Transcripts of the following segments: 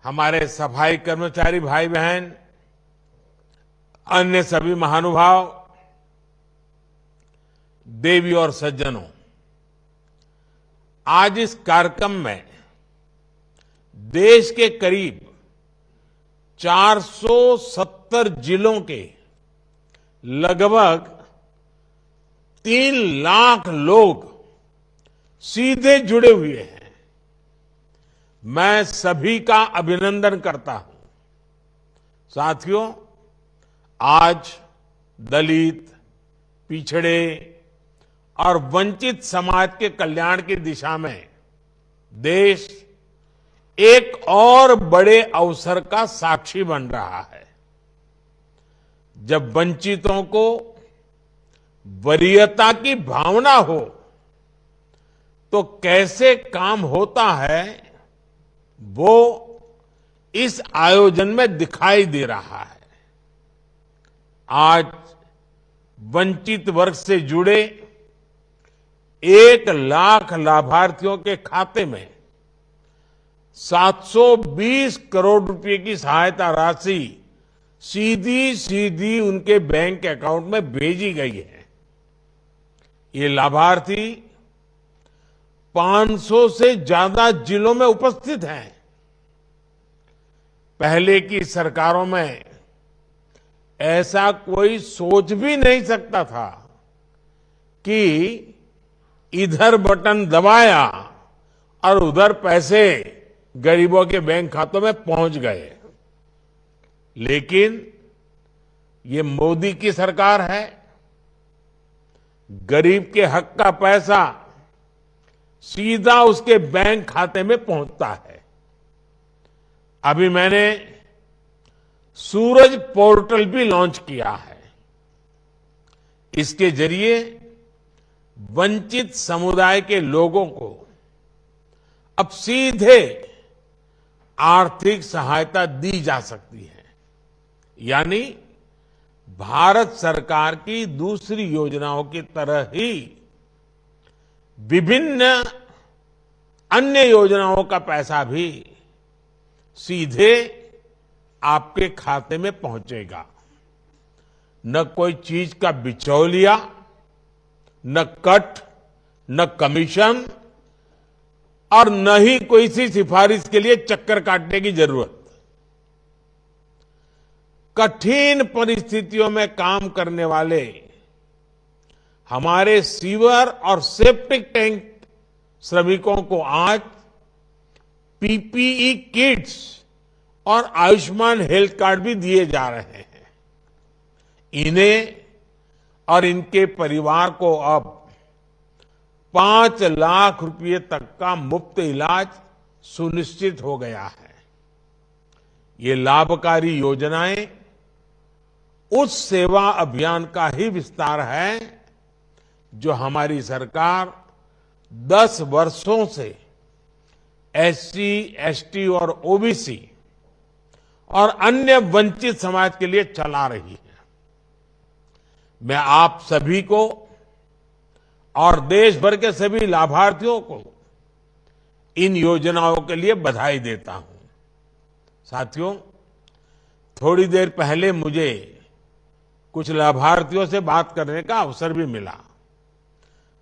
हमारे सफाई कर्मचारी भाई बहन, अन्य सभी महानुभाव, देवी और सज्जनों, आज इस कार्यक्रम में देश के करीब 470 जिलों के लगभग 3 लाख लोग सीधे जुड़े हुए हैं। मैं सभी का अभिनंदन करता हूं। साथियों, आज दलित, पिछड़े और वंचित समाज के कल्याण की दिशा में देश एक और बड़े अवसर का साक्षी बन रहा है। जब वंचितों को वरीयता की भावना हो तो कैसे काम होता है, वो इस आयोजन में दिखाई दे रहा है। आज वंचित वर्ग से जुड़े 1 लाख लाभार्थियों के खाते में 720 करोड़ रुपए की सहायता राशि सीधी उनके बैंक अकाउंट में भेजी गई है। ये लाभार्थी 500 से ज्यादा जिलों में उपस्थित हैं। पहले की सरकारों में ऐसा कोई सोच भी नहीं सकता था कि इधर बटन दबाया और उधर पैसे गरीबों के बैंक खातों में पहुंच गए। लेकिन ये मोदी की सरकार है। गरीब के हक का पैसा सीधा उसके बैंक खाते में पहुंचता है। अभी मैंने सूरज पोर्टल भी लॉन्च किया है। इसके जरिए वंचित समुदाय के लोगों को अब सीधे आर्थिक सहायता दी जा सकती है। यानी भारत सरकार की दूसरी योजनाओं की तरह ही विभिन्न अन्य योजनाओं का पैसा भी सीधे आपके खाते में पहुंचेगा। न कोई चीज का बिचौलिया, न कट, न कमीशन और न ही कोई सी सिफारिश के लिए चक्कर काटने की जरूरत। कठिन परिस्थितियों में काम करने वाले हमारे सीवर और सेप्टिक टैंक श्रमिकों को आज पीपीई किट्स और आयुष्मान हेल्थ कार्ड भी दिए जा रहे हैं। इन्हें और इनके परिवार को अब 5 लाख रुपए तक का मुफ्त इलाज सुनिश्चित हो गया है। ये लाभकारी योजनाएं उस सेवा अभियान का ही विस्तार है जो हमारी सरकार 10 वर्षों से एससी, एसटी और ओबीसी और अन्य वंचित समाज के लिए चला रही है। मैं आप सभी को और देश भर के सभी लाभार्थियों को इन योजनाओं के लिए बधाई देता हूं। साथियों, थोड़ी देर पहले मुझे कुछ लाभार्थियों से बात करने का अवसर भी मिला।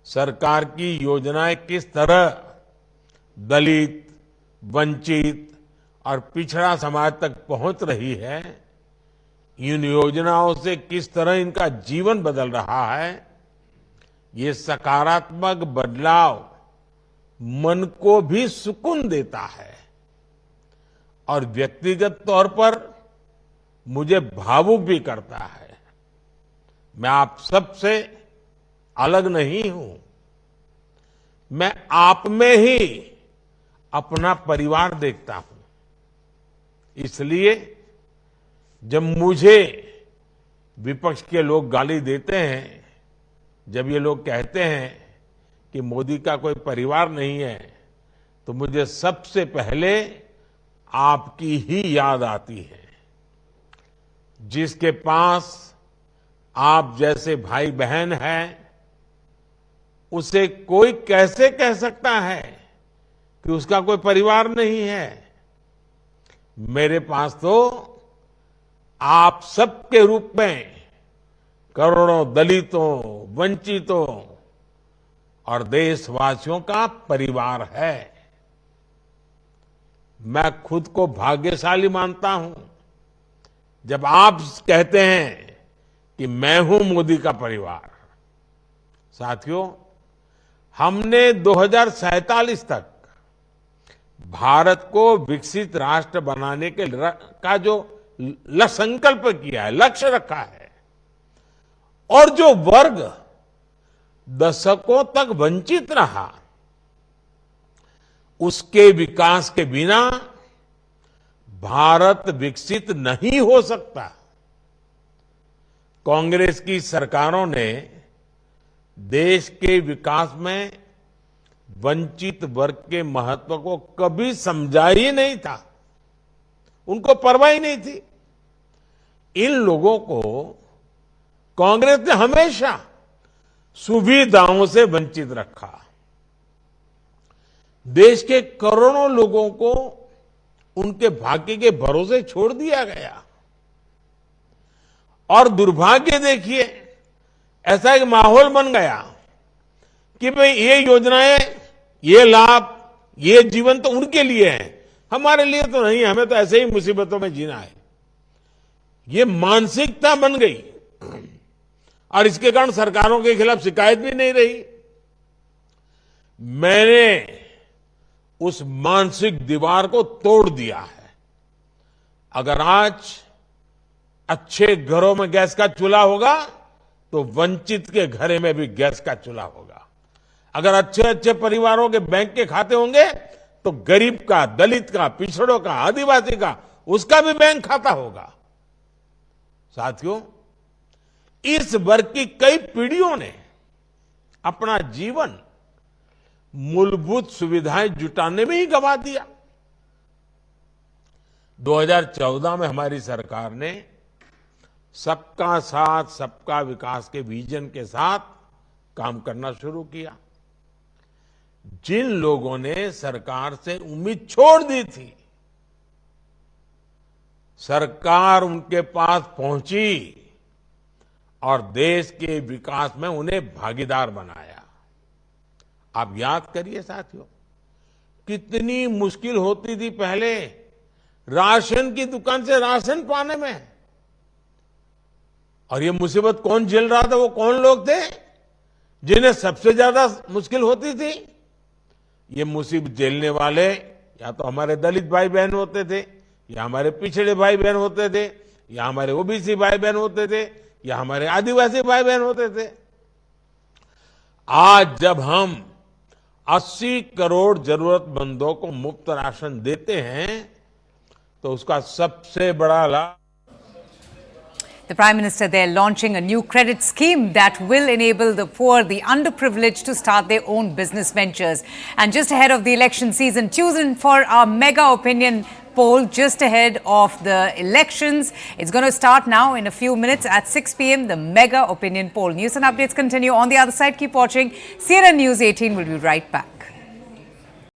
सरकार की योजनाएं किस तरह दलित, वंचित और पिछड़ा समाज तक पहुंच रही है, इन योजनाओं से किस तरह इनका जीवन बदल रहा है, ये सकारात्मक बदलाव मन को भी सुकून देता है और व्यक्तिगत तौर पर मुझे भावुक भी करता है। मैं आप सबसे अलग नहीं हूं। मैं आप में ही अपना परिवार देखता हूं। इसलिए जब मुझे विपक्ष के लोग गाली देते हैं, जब ये लोग कहते हैं कि मोदी का कोई परिवार नहीं है, तो मुझे सबसे पहले आपकी ही याद आती है। जिसके पास आप जैसे भाई बहन हैं, उसे कोई कैसे कह सकता है कि उसका कोई परिवार नहीं है। मेरे पास तो आप सबके रूप में करोड़ों दलितों, वंचितों और देशवासियों का परिवार है। मैं खुद को भाग्यशाली मानता हूं जब आप कहते हैं कि मैं हूं मोदी का परिवार। साथियों, हमने 2047 तक भारत को विकसित राष्ट्र बनाने के का जो संकल्प किया है, लक्ष्य रखा है, और जो वर्ग दशकों तक वंचित रहा, उसके विकास के बिना भारत विकसित नहीं हो सकता। कांग्रेस की सरकारों ने देश के विकास में वंचित वर्ग के महत्व को कभी समझा ही नहीं था, उनको परवाह ही नहीं थी। इन लोगों को कांग्रेस ने हमेशा सुविधाओं से वंचित रखा। देश के करोड़ों लोगों को उनके भाग्य के भरोसे छोड़ दिया गया। और दुर्भाग्य देखिए, ऐसा एक माहौल बन गया कि भाई ये योजनाएं, ये लाभ, ये जीवन तो उनके लिए है, हमारे लिए तो नहीं, हमें तो ऐसे ही मुसीबतों में जीना है। ये मानसिकता बन गई और इसके कारण सरकारों के खिलाफ शिकायत भी नहीं रही। मैंने उस मानसिक दीवार को तोड़ दिया है। अगर आज अच्छे घरों में गैस का चूल्हा होगा तो वंचित के घर में भी गैस का चूल्हा होगा। अगर अच्छे अच्छे परिवारों के बैंक के खाते होंगे तो गरीब का, दलित का, पिछड़ों का, आदिवासी का, उसका भी बैंक खाता होगा। साथियों, इस वर्ग की कई पीढ़ियों ने अपना जीवन मूलभूत सुविधाएं जुटाने में ही गंवा दिया। 2014 में हमारी सरकार ने सबका साथ, सबका विकास के विजन के साथ काम करना शुरू किया। जिन लोगों ने सरकार से उम्मीद छोड़ दी थी, सरकार उनके पास पहुंची और देश के विकास में उन्हें भागीदार बनाया। आप याद करिए साथियों, कितनी मुश्किल होती थी पहले राशन की दुकान से राशन पाने में, और ये मुसीबत कौन झेल रहा था? वो कौन लोग थे जिन्हें सबसे ज्यादा मुश्किल होती थी? ये मुसीबत झेलने वाले या तो हमारे दलित भाई बहन होते थे, या हमारे पिछड़े भाई बहन होते थे, या हमारे ओबीसी भाई बहन होते थे, या हमारे आदिवासी भाई बहन होते थे। आज जब हम 80 करोड़ जरूरतमंदों को मुफ्त राशन देते हैं तो उसका सबसे बड़ा लाभ। The Prime Minister there launching a new credit scheme that will enable the poor, the underprivileged to start their own business ventures. And just ahead of the election season, tune in for our mega opinion poll just ahead of the elections. It's going to start now in a few minutes at 6 p.m. The mega opinion poll. News and updates continue on the other side. Keep watching. CNN News 18 will be right back.